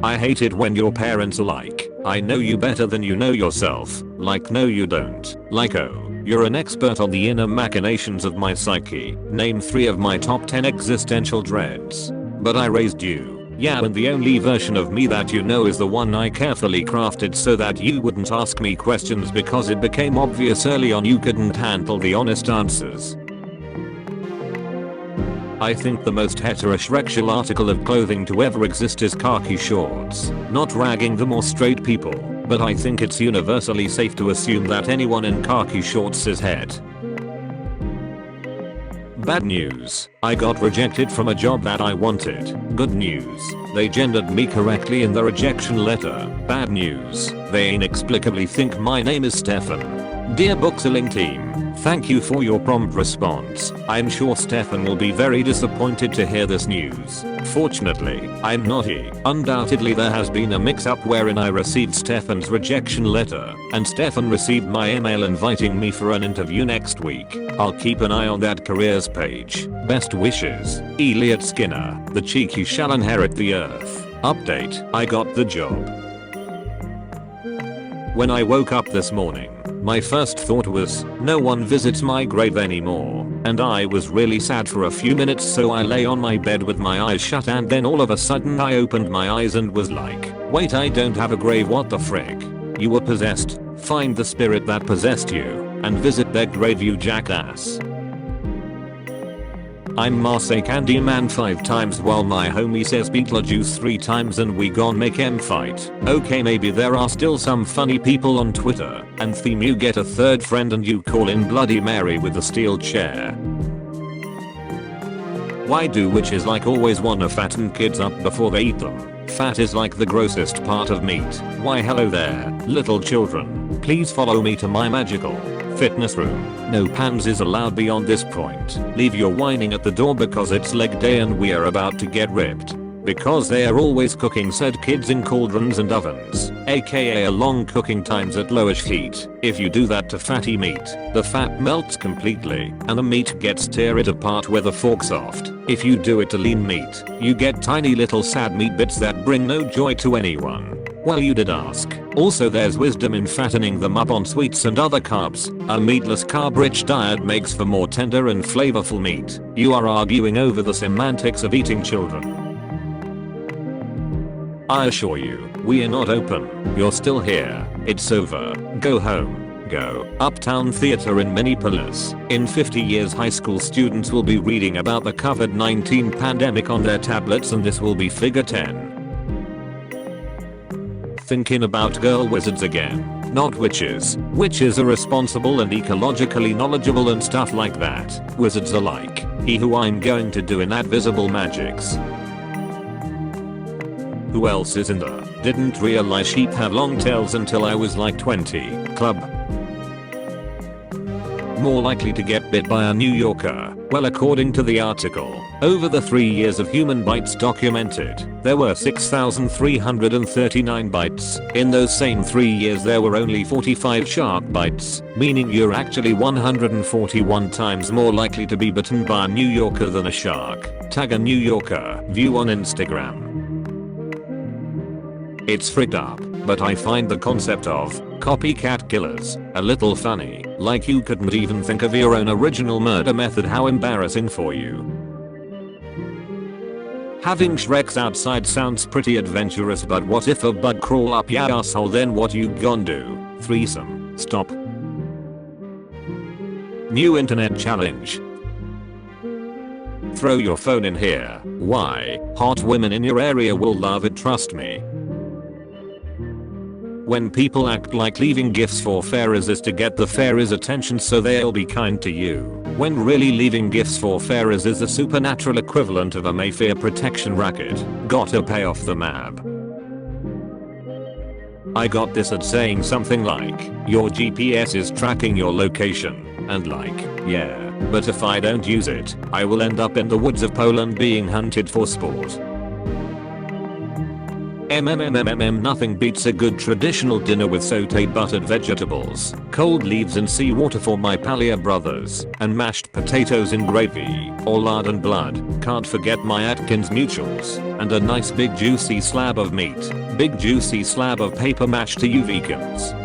I hate it when your parents are like, I know you better than you know yourself. Like no you don't. Like oh, you're an expert on the inner machinations of my psyche. Name 3 of my top 10 existential dreads. But I raised you. Yeah, and the only version of me that you know is the one I carefully crafted so that you wouldn't ask me questions because it became obvious early on you couldn't handle the honest answers. I think the most heterosexual article of clothing to ever exist is khaki shorts. Not ragging them or straight people, but I think it's universally safe to assume that anyone in khaki shorts is het. Bad news. I got rejected from a job that I wanted. Good news. They gendered me correctly in the rejection letter. Bad news. They inexplicably think my name is Stefan. Dear book selling team, thank you for your prompt response. I'm sure Stefan will be very disappointed to hear this news. Fortunately, I'm not he. Undoubtedly there has been a mix-up wherein I received Stefan's rejection letter, and Stefan received my email inviting me for an interview next week. I'll keep an eye on that careers page. Best wishes, Elliot Skinner. The cheeky shall inherit the earth. Update, I got the job. When I woke up this morning, my first thought was, no one visits my grave anymore, and I was really sad for a few minutes, so I lay on my bed with my eyes shut, and then all of a sudden I opened my eyes and was like, wait, I don't have a grave, what the frick? You were possessed. Find the spirit that possessed you and visit their grave, you jackass. I'm Marseille Candyman 5 times while my homie says Beetlejuice 3 times and we gon' make em fight. Okay, maybe there are still some funny people on Twitter, and theme you get a third friend and you call in Bloody Mary with a steel chair. Why do witches like always wanna fatten kids up before they eat them? Fat is like the grossest part of meat. Why hello there, little children. Please follow me to my magical fitness room. No pansies allowed beyond this point. Leave your whining at the door because it's leg day and we are about to get ripped. Because they are always cooking said kids in cauldrons and ovens, aka a long cooking times at lowish heat. If you do that to fatty meat, the fat melts completely and the meat gets teared apart where the fork's soft. If you do it to lean meat, you get tiny little sad meat bits that bring no joy to anyone. Well, you did ask. Also there's wisdom in fattening them up on sweets and other carbs. A meatless carb-rich diet makes for more tender and flavorful meat. You are arguing over the semantics of eating children. I assure you, we are not open. You're still here. It's over. Go home. Go. Uptown Theater in Minneapolis. In 50 years high school students will be reading about the COVID-19 pandemic on their tablets and this will be figure 10. Thinking about girl wizards again. Not witches. Witches are responsible and ecologically knowledgeable and stuff like that. Wizards are like, he who I'm going to do in that visible magics. Who else is in the didn't realize sheep have long tails until I was like 20 club? More likely to get bit by a New Yorker. Well, according to the article, over the 3 years of human bites documented, there were 6,339 bites. In those same 3 years there were only 45 shark bites, meaning you're actually 141 times more likely to be bitten by a New Yorker than a shark. Tag a New Yorker. View on Instagram. It's fricked up, but I find the concept of copycat killers a little funny. Like you couldn't even think of your own original murder method. How embarrassing for you. Having Shreks outside sounds pretty adventurous, but what if a bug crawl up your asshole? Then what you gon' do? Threesome. Stop. New internet challenge. Throw your phone in here. Why? Hot women in your area will love it, trust me. When people act like leaving gifts for fairies is to get the fairies' attention so they'll be kind to you, when really leaving gifts for fairies is the supernatural equivalent of a Mayfair protection racket. Gotta pay off the mab. I got this at saying something like, your GPS is tracking your location, and like, yeah, but if I don't use it, I will end up in the woods of Poland being hunted for sport. Nothing beats a good traditional dinner with sauteed buttered vegetables, cold leaves and seawater for my Palia brothers, and mashed potatoes in gravy, or lard and blood. Can't forget my Atkins mutuals, and a nice big juicy slab of meat. Big juicy slab of paper mash to you vegans.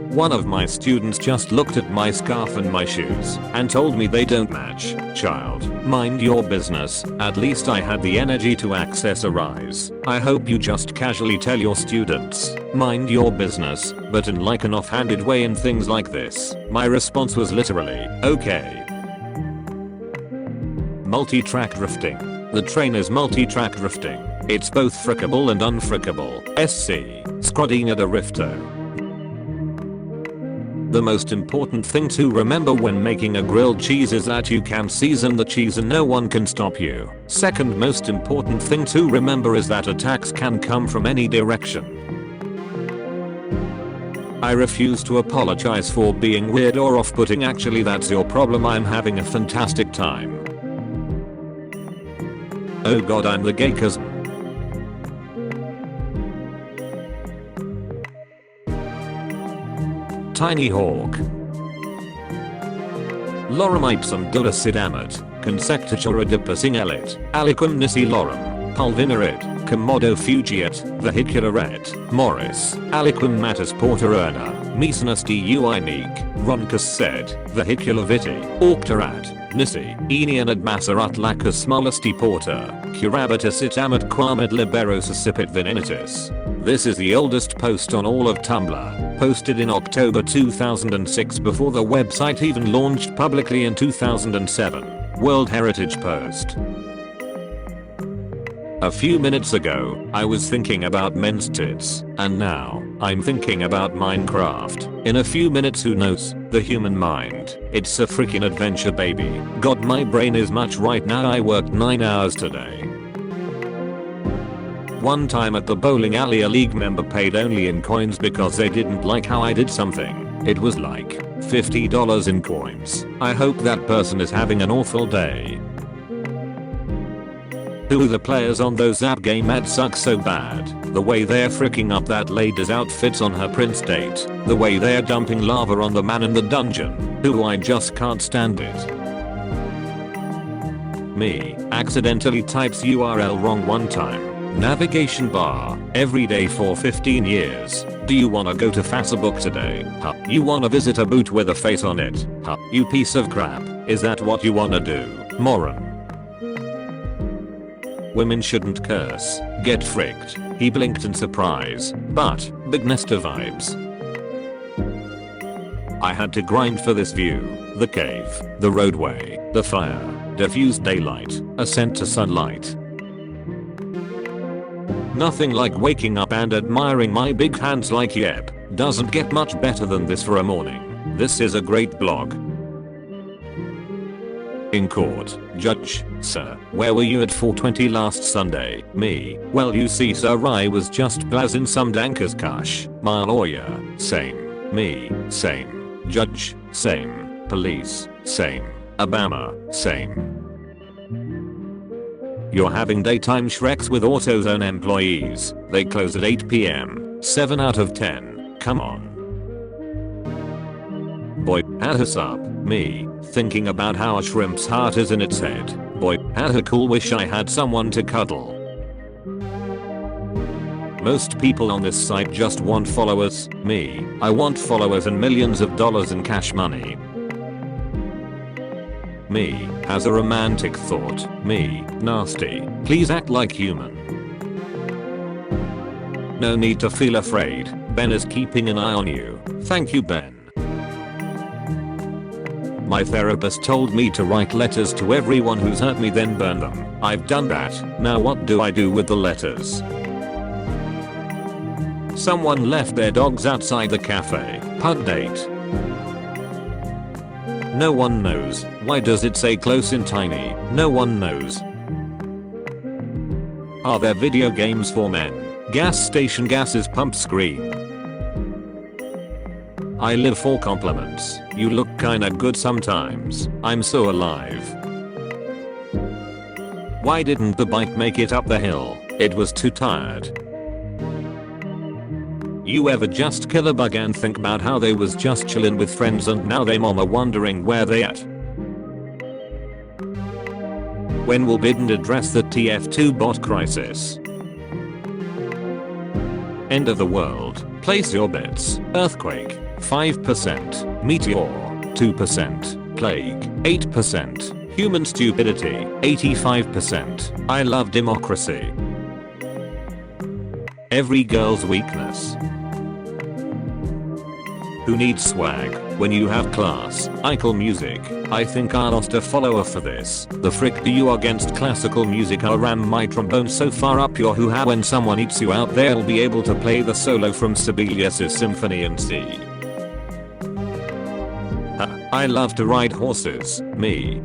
One of my students just looked at my scarf and my shoes and told me they don't match. Child, mind your business. At least I had the energy to accessorize. I hope you just casually tell your students, mind your business, but in like an offhanded way in things like this. My response was literally, okay. Multi-track drifting. The train is multi-track drifting. It's both frickable and unfrickable. SC. Scrodina de Rifto. The most important thing to remember when making a grilled cheese is that you can season the cheese and no one can stop you. Second most important thing to remember is that attacks can come from any direction. I refuse to apologize for being weird or off-putting. Actually, that's your problem. I'm having a fantastic time. Oh god, I'm the gay cousin. Tiny Hawk. Lorem ipsum dulasid amat, consectatura dipasing elit, aliquam nisi lorem, pulvinerit, commodo fugiet, vehicularet, Morris, aliquam matus porterurna, misenus dui nec, Roncus said, vehicular viti, auctorat, nisi, enian ad masserat lacus smolasti porter, curabitus it amat quamid liberos accipit veninitis. This is the oldest post on all of Tumblr, posted in October 2006 before the website even launched publicly in 2007. World Heritage Post. A few minutes ago, I was thinking about men's tits, and now, I'm thinking about Minecraft. In a few minutes, who knows? The human mind. It's a freaking adventure, baby. God, my brain is much right now. I worked 9 hours today. One time at the bowling alley, a league member paid only in coins because they didn't like how I did something. It was like $50 in coins. I hope that person is having an awful day. Who the players on those app game ads suck so bad. The way they're fricking up that lady's outfits on her prince date. The way they're dumping lava on the man in the dungeon. Who I just can't stand it. Me accidentally types URL wrong one time. Navigation bar, every day for 15 years. Do you wanna go to Facebook today? Huh. You wanna visit a boot with a face on it? Huh. You piece of crap. Is that what you wanna do? Moron. Women shouldn't curse. Get fricked. He blinked in surprise. But, big Nesta vibes. I had to grind for this view. The cave, the roadway, the fire, diffused daylight, ascent to sunlight. Nothing like waking up and admiring my big hands like yep. Doesn't get much better than this for a morning. This is a great blog. In court, Judge, sir, where were you at 4:20 last Sunday? Me, well you see sir, I was just blazzing some dankers cash. My lawyer, same. Me, same. Judge, same. Police, same. Obama, same. You're having daytime Shreks with AutoZone employees. They close at 8 PM. 7 out of 10. Come on. Boy, had us up. Me, thinking about how a shrimp's heart is in its head. Boy, had her cool, wish I had someone to cuddle. Most people on this site just want followers. Me, I want followers and millions of dollars in cash money. Me, has a romantic thought. Me, nasty. Please act like human. No need to feel afraid. Ben is keeping an eye on you. Thank you, Ben. My therapist told me to write letters to everyone who's hurt me, then burn them. I've done that. Now what do I do with the letters? Someone left their dogs outside the cafe. Pug date. No one knows. Why does it say close in tiny? No one knows. Are there video games for men? Gas station gases pump screen. I live for compliments. You look kinda good sometimes. I'm so alive. Why didn't the bike make it up the hill? It was too tired. You ever just kill a bug and think about how they was just chillin' with friends and now they mama wondering where they at? When will Biden address the TF2 bot crisis? End of the world. Place your bets. Earthquake 5%, meteor 2%, plague 8%, human stupidity 85%. I love democracy. Every girl's weakness. Who needs swag when you have class? Eichel music. I think I lost a follower for this. The frick do you against classical music? I'll ram my trombone so far up your hoo-ha when someone eats you out they'll be able to play the solo from Sibelius's Symphony in C. I love to ride horses. Me.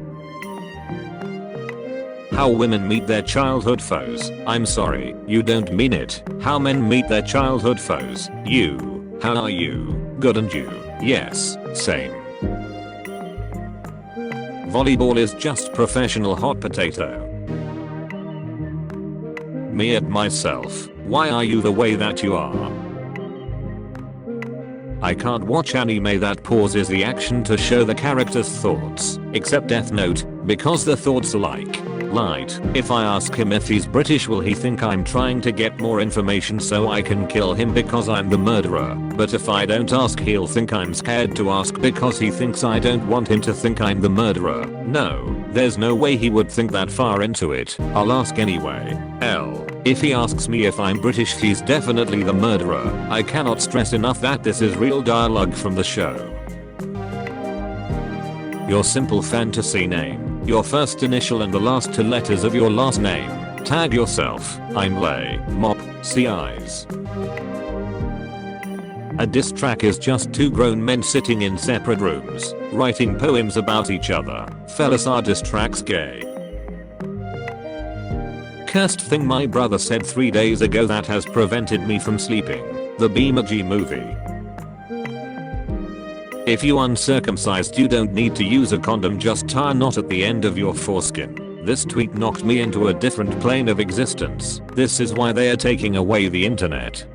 How women meet their childhood foes. I'm sorry, you don't mean it. How men meet their childhood foes. You. How are you? Good, and you? Yes, same. Volleyball is just professional hot potato. Me at myself. Why are you the way that you are? I can't watch anime that pauses the action to show the character's thoughts, except Death Note, because the thoughts are like light. If I ask him if he's British will he think I'm trying to get more information so I can kill him because I'm the murderer, but if I don't ask he'll think I'm scared to ask because he thinks I don't want him to think I'm the murderer. No, there's no way he would think that far into it. I'll ask anyway. If he asks me if I'm British he's definitely the murderer. I cannot stress enough that this is real dialogue from the show. Your simple fantasy name. Your first initial and the last two letters of your last name. Tag yourself. I'm Lay. Mop. See eyes. A diss track is just two grown men sitting in separate rooms, writing poems about each other. Fellas, are diss tracks gay? Cursed thing my brother said 3 days ago that has prevented me from sleeping. The Beamergy movie. If you uncircumcised you don't need to use a condom, just tie a knot at the end of your foreskin. This tweet knocked me into a different plane of existence. This is why they are taking away the internet.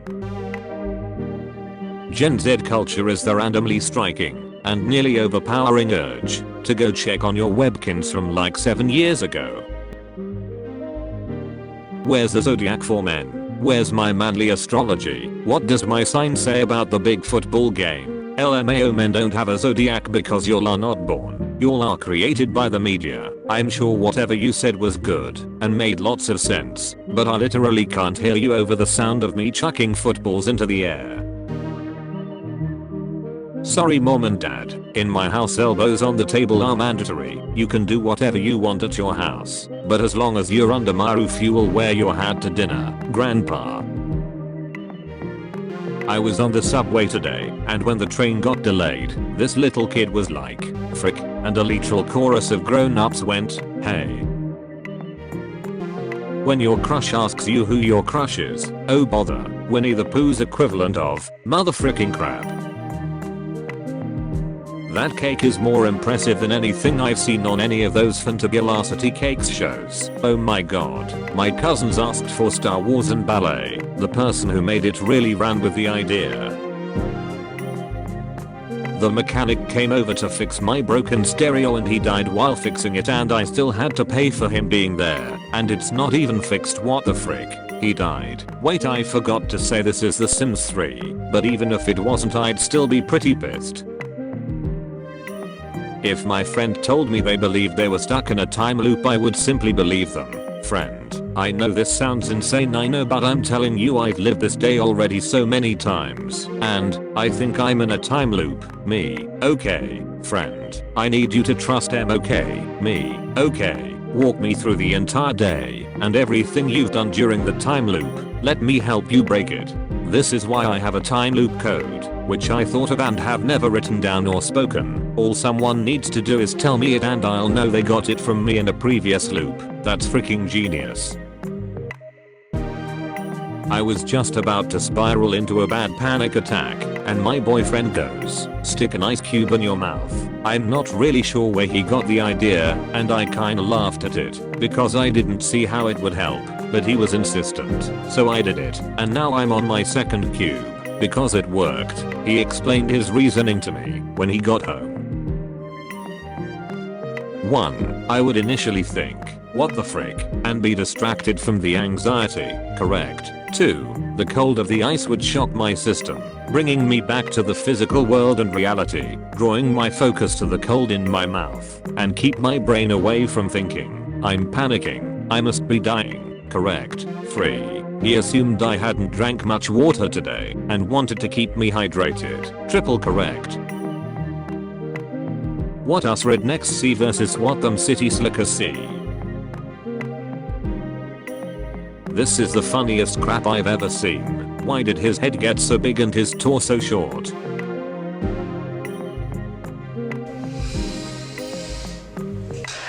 Gen Z culture is the randomly striking and nearly overpowering urge to go check on your webkins from like 7 years ago. Where's the zodiac for men? Where's my manly astrology? What does my sign say about the big football game? LMAO, men don't have a zodiac because y'all are not born. Y'all are created by the media. I'm sure whatever you said was good and made lots of sense, but I literally can't hear you over the sound of me chucking footballs into the air. Sorry mom and dad, in my house elbows on the table are mandatory. You can do whatever you want at your house, but as long as you're under my roof you will wear your hat to dinner, grandpa. I was on the subway today, and when the train got delayed, this little kid was like, frick, and a literal chorus of grown-ups went, hey. When your crush asks you who your crush is, oh bother, Winnie the Pooh's equivalent of, motherfricking crap. That cake is more impressive than anything I've seen on any of those Fantabulosity Cakes shows. Oh my god. My cousins asked for Star Wars and ballet. The person who made it really ran with the idea. The mechanic came over to fix my broken stereo and he died while fixing it and I still had to pay for him being there. And it's not even fixed, what the frick. He died. Wait, I forgot to say this is The Sims 3, but even if it wasn't I'd still be pretty pissed. If my friend told me they believed they were stuck in a time loop I would simply believe them. Friend, I know this sounds insane, I know, but I'm telling you I've lived this day already so many times. And I think I'm in a time loop. Me. Okay. Friend, I need you to trust him. Okay. Me. Okay. Walk me through the entire day and everything you've done during the time loop. Let me help you break it. This is why I have a time loop code, which I thought of and have never written down or spoken. All someone needs to do is tell me it and I'll know they got it from me in a previous loop. That's freaking genius. I was just about to spiral into a bad panic attack, and my boyfriend goes, stick an ice cube in your mouth. I'm not really sure where he got the idea, and I kinda laughed at it, because I didn't see how it would help. but he was insistent, so I did it, and now I'm on my second cube. Because it worked. He explained his reasoning to me when he got home. 1. I would initially think, what the frick, and be distracted from the anxiety, correct? 2. The cold of the ice would shock my system, bringing me back to the physical world and reality, drawing my focus to the cold in my mouth, and keep my brain away from thinking, I'm panicking, I must be dying, correct? 3. He assumed I hadn't drank much water today and wanted to keep me hydrated, triple correct. What us rednecks see versus what them city slickers see. This is the funniest crap I've ever seen. Why did his head get so big and his torso short?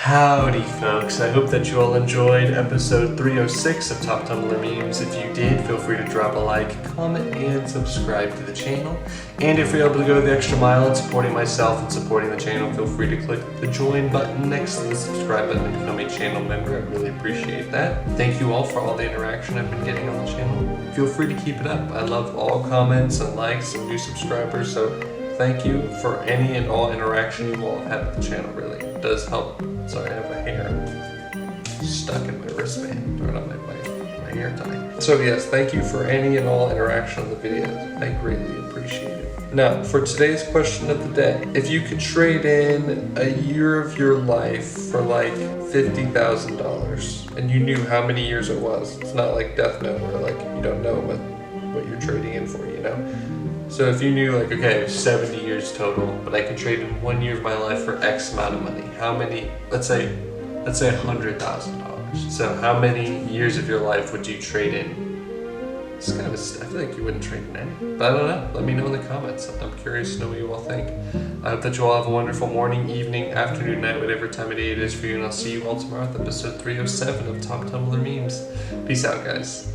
Howdy folks, I hope that you all enjoyed episode 306 of Top Tumblr Memes. If you did, feel free to drop a like, comment, and subscribe to the channel. And if you're able to go the extra mile in supporting myself and supporting the channel, feel free to click the join button next to the subscribe button and become a channel member. I really appreciate that. Thank you all for all the interaction I've been getting on the channel. Feel free to keep it up. I love all comments and likes and new subscribers, so thank you for any and all interaction you all have had with the channel, really. It does help. Sorry, I have a hair stuck in my wristband, or not my hair tie. So yes, thank you for any and all interaction on the videos. I greatly appreciate it. Now, for today's question of the day, if you could trade in a year of your life for like $50,000, and you knew how many years it was, it's not like Death Note where like you don't know what you're trading in for, you know? So if you knew like, okay, 70 years total, but I can trade in 1 year of my life for X amount of money, how many, let's say $100,000. So how many years of your life would you trade in? It's kind of, I feel like you wouldn't trade in any, but I don't know. Let me know in the comments. I'm curious to know what you all think. I hope that you all have a wonderful morning, evening, afternoon, night, whatever time of day it is for you, and I'll see you all tomorrow with episode 307 of Top Tumblr Memes. Peace out, guys.